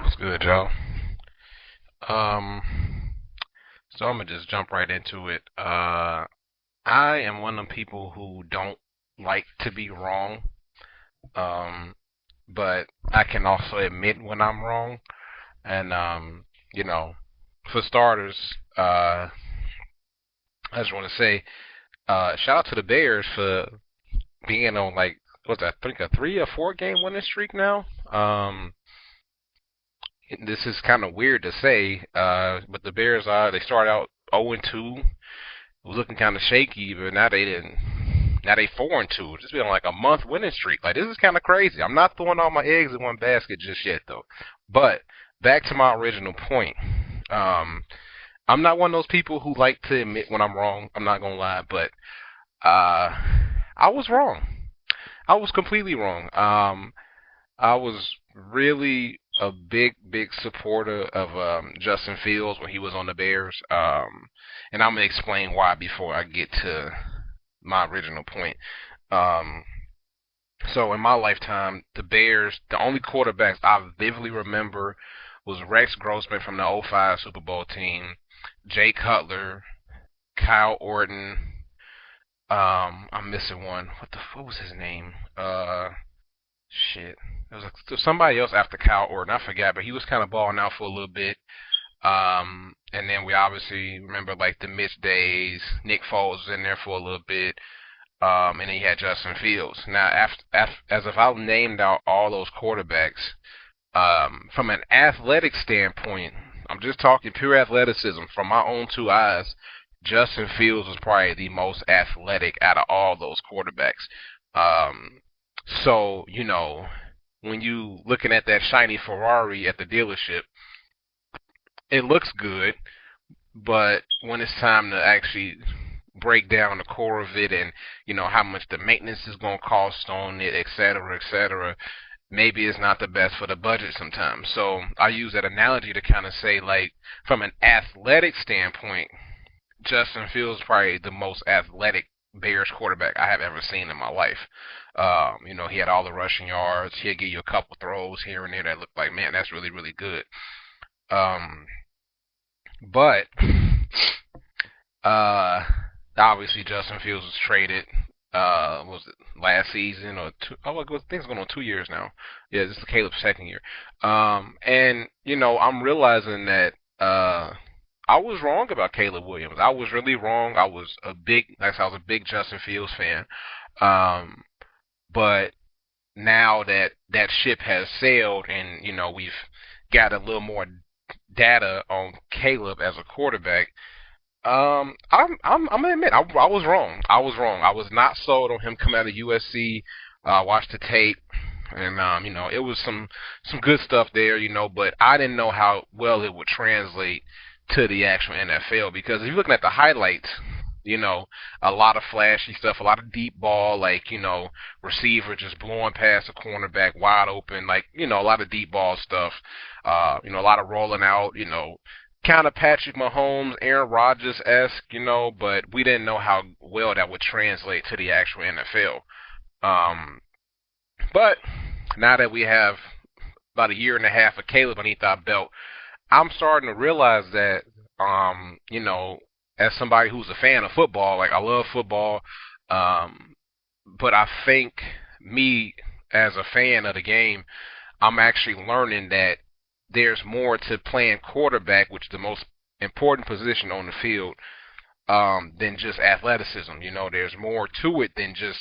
What's good, Joe? Um, so I'm gonna just jump right into it. I am one of the people who don't like to be wrong. Um, but I can also admit when I'm wrong. And you know, for starters, I just want to say, shout out to the Bears for being on like what's that? I think a 3 or 4 game winning streak now. This is kind of weird to say, but the Bears are they started out 0-2, was looking kind of shaky, but now they didn't. Now they 4-2. It's been like a month winning streak. Like this is kind of crazy. I'm not throwing all my eggs in one basket just yet though. But back to my original point. Um, I'm not one of those people who like to admit when I'm wrong. I'm not gonna lie, but uh, I was wrong. I was completely wrong. I was really a big supporter of Justin Fields when he was on the Bears. And I'm gonna explain why before I get to my original point. Um, so in my lifetime, the Bears, the only quarterbacks I vividly remember was Rex Grossman from the '05 Super Bowl team, Jay Cutler, Kyle Orton. I'm missing one. What was his name? Shit. There was somebody else after Kyle Orton. I forgot, but he was kind of balling out for a little bit. And then we obviously remember like the Mitch days. Nick Foles was in there for a little bit. And then you had Justin Fields. Now, as if I've named out all those quarterbacks, from an athletic standpoint, I'm just talking pure athleticism from my own two eyes. Justin Fields was probably the most athletic out of all those quarterbacks. Um, so, when you looking at that shiny Ferrari at the dealership, it looks good, but when it's time to actually break down the core of it and, how much the maintenance is going to cost on it, et cetera, et cetera, maybe it's not the best for the budget sometimes. So I use that analogy to kind of say, like, from an athletic standpoint, Justin Fields is probably the most athletic Bears quarterback I have ever seen in my life. He had all the rushing yards. He'd give you a couple throws here and there that looked like, man, that's really, really good. Um, but uh, obviously Justin Fields was traded. Was it last season or two? Oh, I think it's going on 2 years now. Yeah, this is Caleb's second year. And I'm realizing that I was wrong about Caleb Williams. I was really wrong. I was a big Justin Fields fan. Um, but now that that ship has sailed and we've got a little more data on Caleb as a quarterback, I'm gonna admit I was wrong. I was wrong. I was not sold on him coming out of USC. Watched the tape, and it was some good stuff there, but I didn't know how well it would translate to the actual NFL because if you're looking at the highlights, you know, a lot of flashy stuff, a lot of deep ball, like receiver just blowing past the cornerback wide open, like a lot of deep ball stuff. A lot of rolling out, kind of Patrick Mahomes, Aaron Rodgers esque, but we didn't know how well that would translate to the actual NFL. Um, but now that we have about a year and a half of Caleb beneath our belt, I'm starting to realize that, as somebody who's a fan of football, like I love football, um, but I think me as a fan of the game, I'm actually learning that there's more to playing quarterback, which is the most important position on the field, than just athleticism. There's more to it than just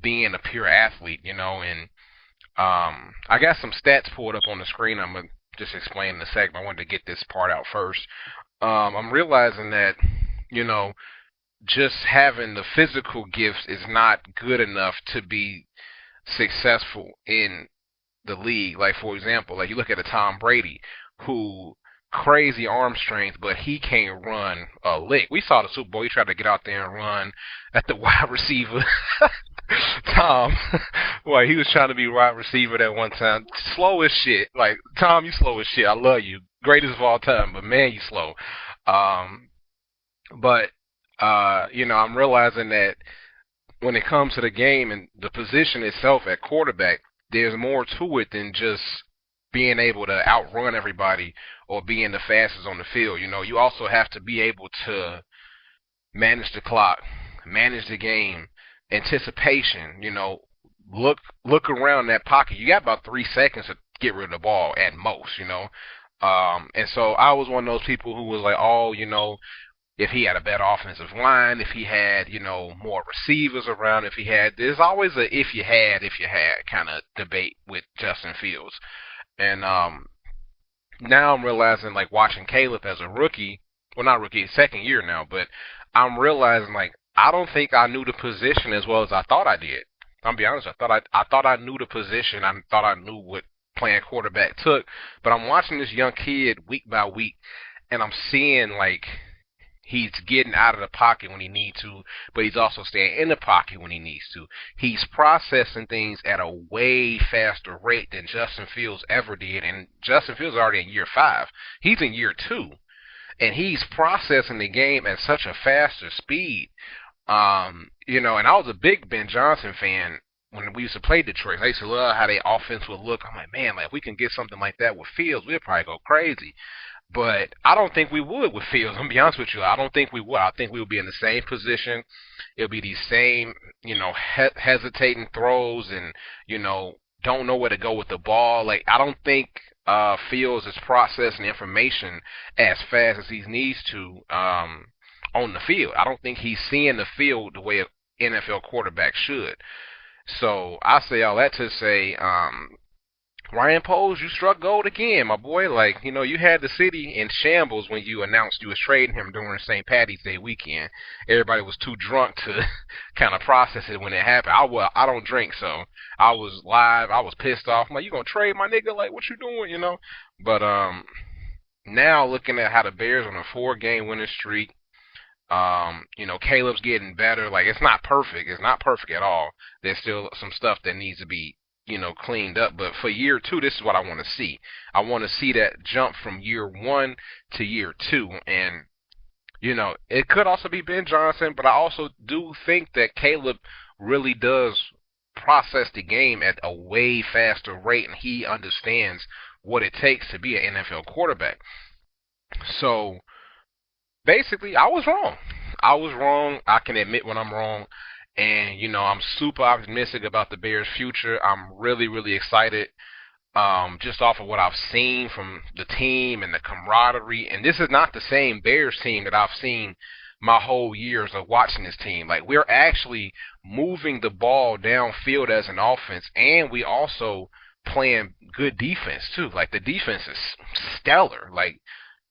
being a pure athlete. And I got some stats pulled up on the screen. I'm gonna just explain in a second. I wanted to get this part out first. I'm realizing that you know just having the physical gifts is not good enough to be successful in the league. Like for example, like you look at a Tom Brady who crazy arm strength, but he can't run a lick. We saw the Super Bowl. He tried to get out there and run at the wide receiver. Tom, well, he was trying to be wide receiver that one time. Slow as shit. Like Tom, you slow as shit. I love you, greatest of all time, but man, you slow. Um, but I'm realizing that when it comes to the game and the position itself at quarterback, there's more to it than just being able to outrun everybody or being the fastest on the field. You also have to be able to manage the clock, manage the game, anticipation. Look around that pocket. You got about 3 seconds to get rid of the ball at most. And so I was one of those people who was like, oh, if he had a better offensive line, if he had, more receivers around, if he had, there's always a if you had kind of debate with Justin Fields. And now I'm realizing, like, watching Caleb as a rookie, well, not rookie, second year now, but I'm realizing, like, I don't think I knew the position as well as I thought I did. I'll be honest, I thought I knew the position. I thought I knew what playing quarterback took, but I'm watching this young kid week by week, and I'm seeing, like, he's getting out of the pocket when he needs to, but he's also staying in the pocket when he needs to. He's processing things at a way faster rate than Justin Fields ever did, and Justin Fields is already in year 5. He's in year 2, and he's processing the game at such a faster speed. And I was a big Ben Johnson fan when we used to play Detroit. I used to love how their offense would look. I'm like, man, like, if we can get something like that with Fields, we'd probably go crazy. But I don't think we would with Fields. I'm gonna be honest with you. I don't think we would. I think we would be in the same position. It'll be these same, hesitating throws and, don't know where to go with the ball. Like, I don't think Fields is processing information as fast as he needs to on the field. I don't think he's seeing the field the way an NFL quarterback should. So I say all that to say, Ryan Poles, you struck gold again, my boy. Like, you had the city in shambles when you announced you was trading him during St. Patty's Day weekend. Everybody was too drunk to kind of process it when it happened. I don't drink, so I was live. I was pissed off. I'm like, you gonna trade my nigga? Like, what you doing, But now looking at how the Bears on a 4-game winning streak, Caleb's getting better. Like, it's not perfect. It's not perfect at all. There's still some stuff that needs to be cleaned up. But for year 2, this is what I want to see. I want to see that jump from year 1 to year 2. And, it could also be Ben Johnson, but I also do think that Caleb really does process the game at a way faster rate, and he understands what it takes to be an NFL quarterback. So, basically, I was wrong. I can admit when I'm wrong. And, I'm super optimistic about the Bears' future. I'm really, really excited just off of what I've seen from the team and the camaraderie. And this is not the same Bears team that I've seen my whole years of watching this team. Like, we're actually moving the ball downfield as an offense, and we also playing good defense, too. Like, the defense is stellar. Like,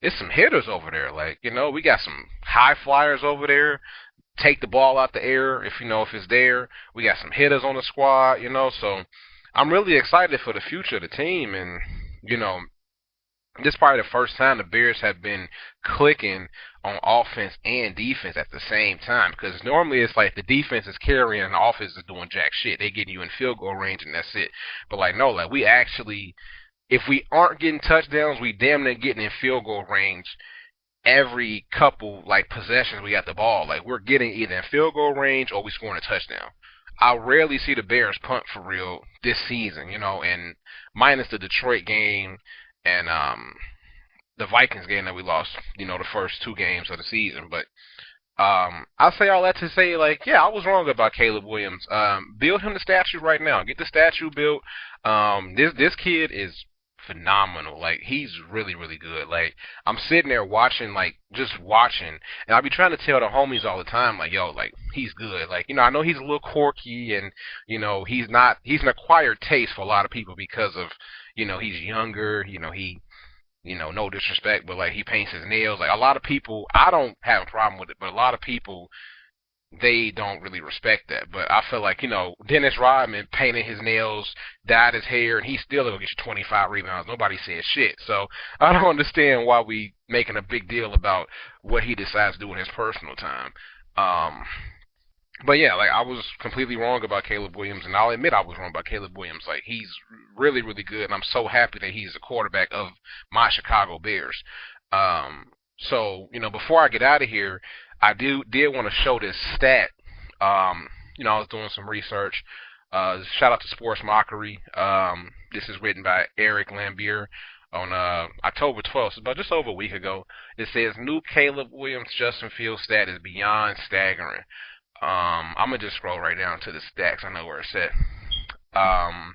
there's some hitters over there. Like, we got some high flyers over there. Take the ball out the air if it's there. We got some hitters on the squad, so I'm really excited for the future of the team. And this is probably the first time the Bears have been clicking on offense and defense at the same time, because normally it's like the defense is carrying and the offense is doing jack shit. They getting you in field goal range and that's it. But like, no, like, we actually, if we aren't getting touchdowns, we damn near getting in field goal range every couple, like, possessions we got the ball. Like, we're getting either in field goal range or we scoring a touchdown. I rarely see the Bears punt for real this season, and minus the Detroit game and the Vikings game that we lost, the first 2 games of the season. But I say all that to say, like, yeah, I was wrong about Caleb Williams. Build him the statue right now. Get the statue built. This kid is phenomenal. Like, he's really, really good. Like, I'm sitting there watching, like, just watching, and I'll be trying to tell the homies all the time, like, yo, like, he's good. Like, I know he's a little quirky, and, he's an acquired taste for a lot of people because of, he's younger, he, no disrespect, but, like, he paints his nails. Like, a lot of people, I don't have a problem with it, but a lot of people, they don't really respect that. But I feel like, Dennis Rodman painted his nails, dyed his hair, and he still will get you 25 rebounds. Nobody said shit. So I don't understand why we making a big deal about what he decides to do in his personal time. But yeah, like, I was completely wrong about Caleb Williams, and I'll admit I was wrong about Caleb Williams. Like, he's really, really good, and I'm so happy that he's the quarterback of my Chicago Bears. So, before I get out of here, I did want to show this stat. I was doing some research. Shout out to Sports Mockery. This is written by Eric Lambier on October 12th, so about just over a week ago. It says new Caleb Williams Justin Fields stat is beyond staggering. I'm gonna just scroll right down to the stats. I know where it's at. Um,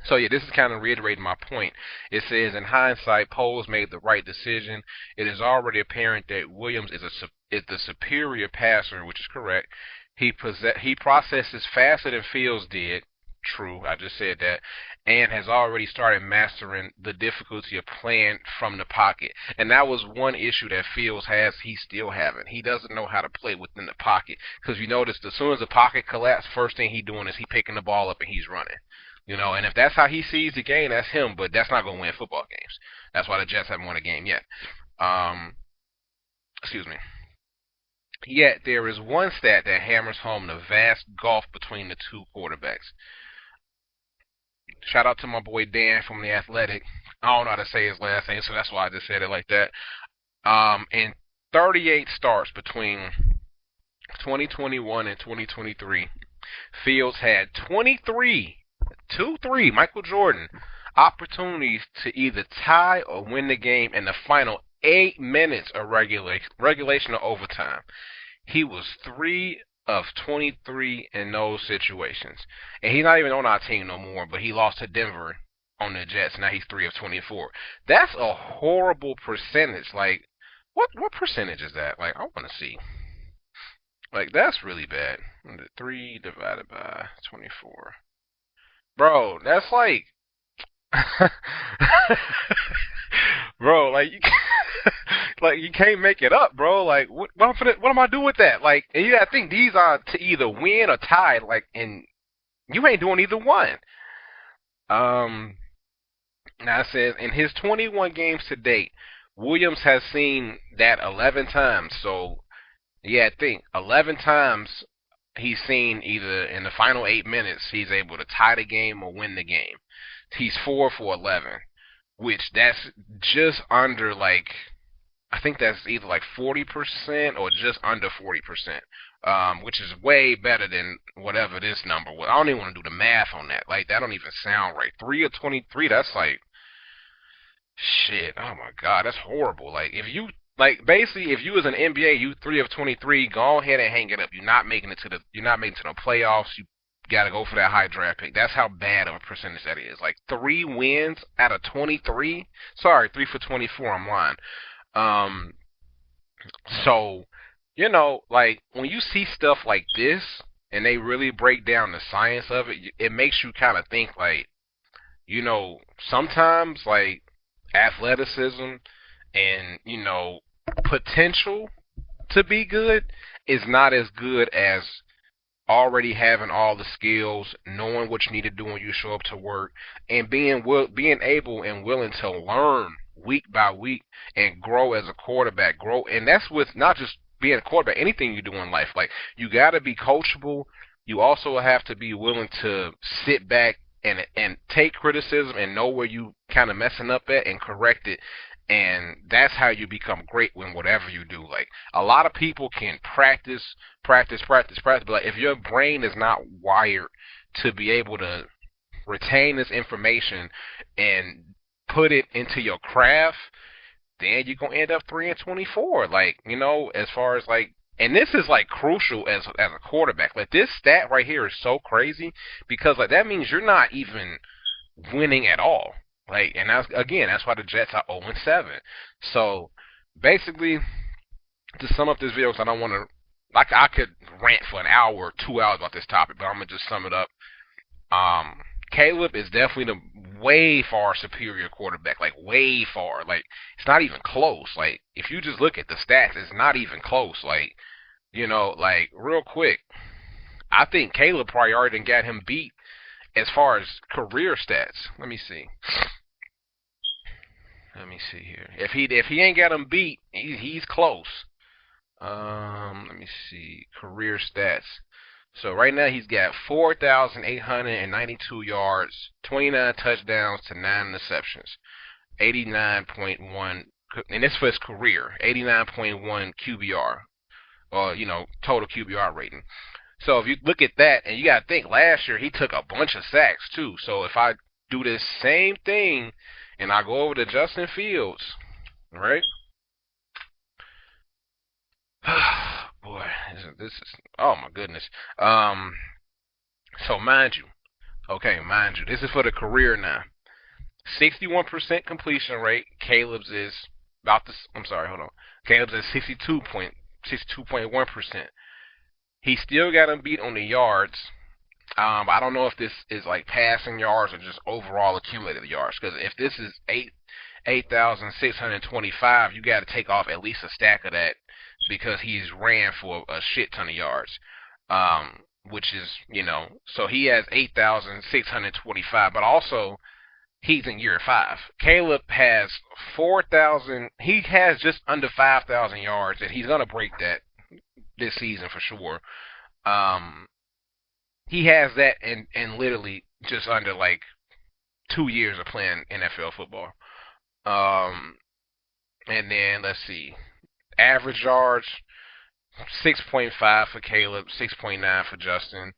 so yeah, this is kind of reiterating my point. It says, in hindsight, Poles made the right decision. It is already apparent that Williams is the superior passer, which is correct. He processes faster than Fields did. True, I just said that, and has already started mastering the difficulty of playing from the pocket. And that was one issue that Fields has. He still haven't. He doesn't know how to play within the pocket, because you notice as soon as the pocket collapses, first thing he's doing is he picking the ball up and he's running. And if that's how he sees the game, that's him. But that's not going to win football games. That's why the Jets haven't won a game yet. Excuse me. Yet there is one stat that hammers home the vast gulf between the two quarterbacks. Shout out to my boy Dan from The Athletic. I don't know how to say his last name, so that's why I just said it like that. In 38 starts between 2021 and 2023, Fields had 23, 2-3, Michael Jordan, opportunities to either tie or win the game in the final 8 minutes of regulation or overtime. He was 3 of 23 in those situations. And he's not even on our team no more, but he lost to Denver on the Jets. Now he's 3 of 24. That's a horrible percentage. Like, what percentage is that? Like, I want to see. Like, that's really bad. 3 divided by 24. Bro, that's like... Bro, like like you can't make it up, bro. Like what am I doing with that? Like, and you gotta think these are to either win or tie. Like, and you ain't doing either one. Now it says in his 21 games to date, Williams has seen that 11 times. So yeah, I think 11 times he's seen either in the final 8 minutes he's able to tie the game or win the game. He's 4 for 11, which that's just under, like, I think that's either like 40% or just under 40%, which is way better than whatever this number was. I don't even want to do the math on that. Like, that don't even sound right. 3 of 23, that's like, shit, oh my God, that's horrible. Like, if you, like, basically, if you was an NBA, you 3 of 23, go ahead and hang it up. You're not making it to the playoffs. You gotta go for that high draft pick. That's how bad of a percentage that is. Like 3 wins out of 23. Sorry, 3 for 24. I'm lying. So like when you see stuff like this and they really break down the science of it, it makes you kind of think like, sometimes like athleticism and potential to be good is not as good as already having all the skills, knowing what you need to do when you show up to work, and being able and willing to learn week by week and grow as a quarterback. And that's with not just being a quarterback, anything you do in life. Like, you got to be coachable. You also have to be willing to sit back and take criticism and know where you kind of messing up at and correct it. And that's how you become great when whatever you do. Like, a lot of people can practice, but like, if your brain is not wired to be able to retain this information and put it into your craft, then you're gonna end up 3 and 24. Like, as far as like, and this is like crucial as a quarterback. Like, this stat right here is so crazy because like that means you're not even winning at all. Like, and that's why the Jets are 0-7. So basically, to sum up this video, because I don't want to, like, I could rant for an hour or 2 hours about this topic, but I'm gonna just sum it up. Caleb is definitely the way far superior quarterback, like way far. Like, it's not even close. Like, if you just look at the stats, it's not even close. Like, like real quick, I think Caleb probably already got him beat as far as career stats. Let me see. Let me see here. If he ain't got him beat, he's close. Let me see career stats. So right now he's got 4,892 yards, 29 touchdowns to 9 interceptions, 89.1, and this for his career, 89.1 QBR, or total QBR rating. So if you look at that, and you got to think, last year he took a bunch of sacks too. So if I do this same thing and I go over to Justin Fields, right? Boy, this is oh my goodness. Um, so mind you, this is for the career now. 61% completion rate. Caleb's is about this. I'm sorry, hold on. Caleb's at 62.1%. He still got him beat on the yards. I don't know if this is like passing yards or just overall accumulated yards. Because if this is 8,625, you got to take off at least a stack of that because he's ran for a shit ton of yards. Which is, so he has 8,625, but also he's in year 5. Caleb has 4,000. He has just under 5,000 yards, and he's gonna break that this season for sure. Um, he has that in literally just under like 2 years of playing NFL football. Um, and then let's see, average yards 6.5 for Caleb, 6.9 for Justin,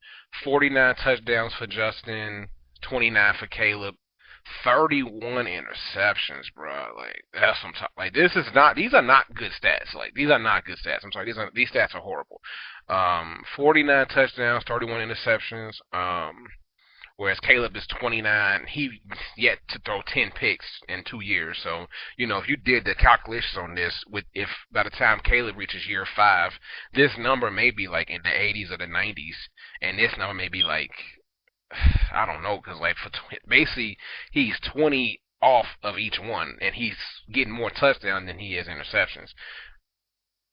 49 touchdowns for Justin, 29 for Caleb. 31 interceptions, bro. Like that's some like this is not. These are not good stats. Like these are not good stats. I'm sorry. These stats are horrible. 49 touchdowns, 31 interceptions. Whereas Caleb is 29. He yet to throw 10 picks in 2 years. So if you did the calculations on this, with if by the time Caleb reaches year 5, this number may be like in the 80s or the 90s, and this number may be like I don't know, because like basically he's 20 off of each one, and he's getting more touchdowns than he is interceptions.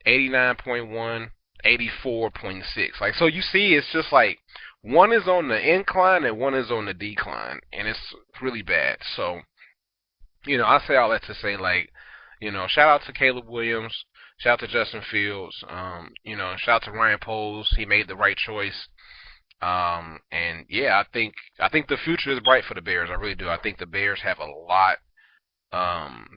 89.1, 84.6. Like so, you see, it's just like one is on the incline and one is on the decline, and it's really bad. So I say all that to say like, shout out to Caleb Williams. Shout out to Justin Fields. Shout out to Ryan Poles. He made the right choice. And yeah, I think the future is bright for the Bears. I really do. I think the Bears have a lot.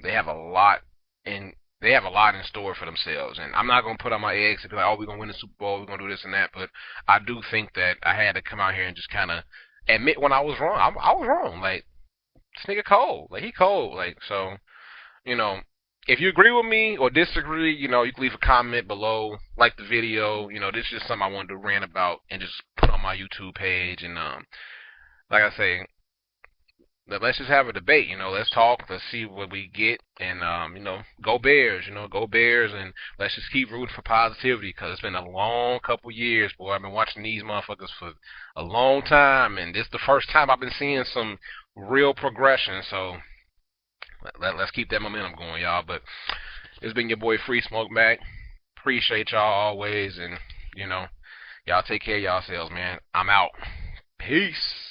They have a lot in they have a lot in store for themselves. And I'm not gonna put on my eggs and be like, oh, we're gonna win the Super Bowl, we're gonna do this and that. But I do think that I had to come out here and just kind of admit when I was wrong. I was wrong. Like this nigga cold. Like he cold. Like so. You know, if you agree with me or disagree, you can leave a comment below, like the video. This is just something I wanted to rant about and just put on my YouTube page. And like I say, let's just have a debate. Let's talk. Let's see what we get. And go Bears. Go Bears. And let's just keep rooting for positivity because it's been a long couple years, boy. I've been watching these motherfuckers for a long time, and this is the first time I've been seeing some real progression. So let's keep that momentum going, y'all. But it's been your boy Free Smoke Mac. Appreciate y'all always, and y'all take care of yourselves, man. I'm out. Peace.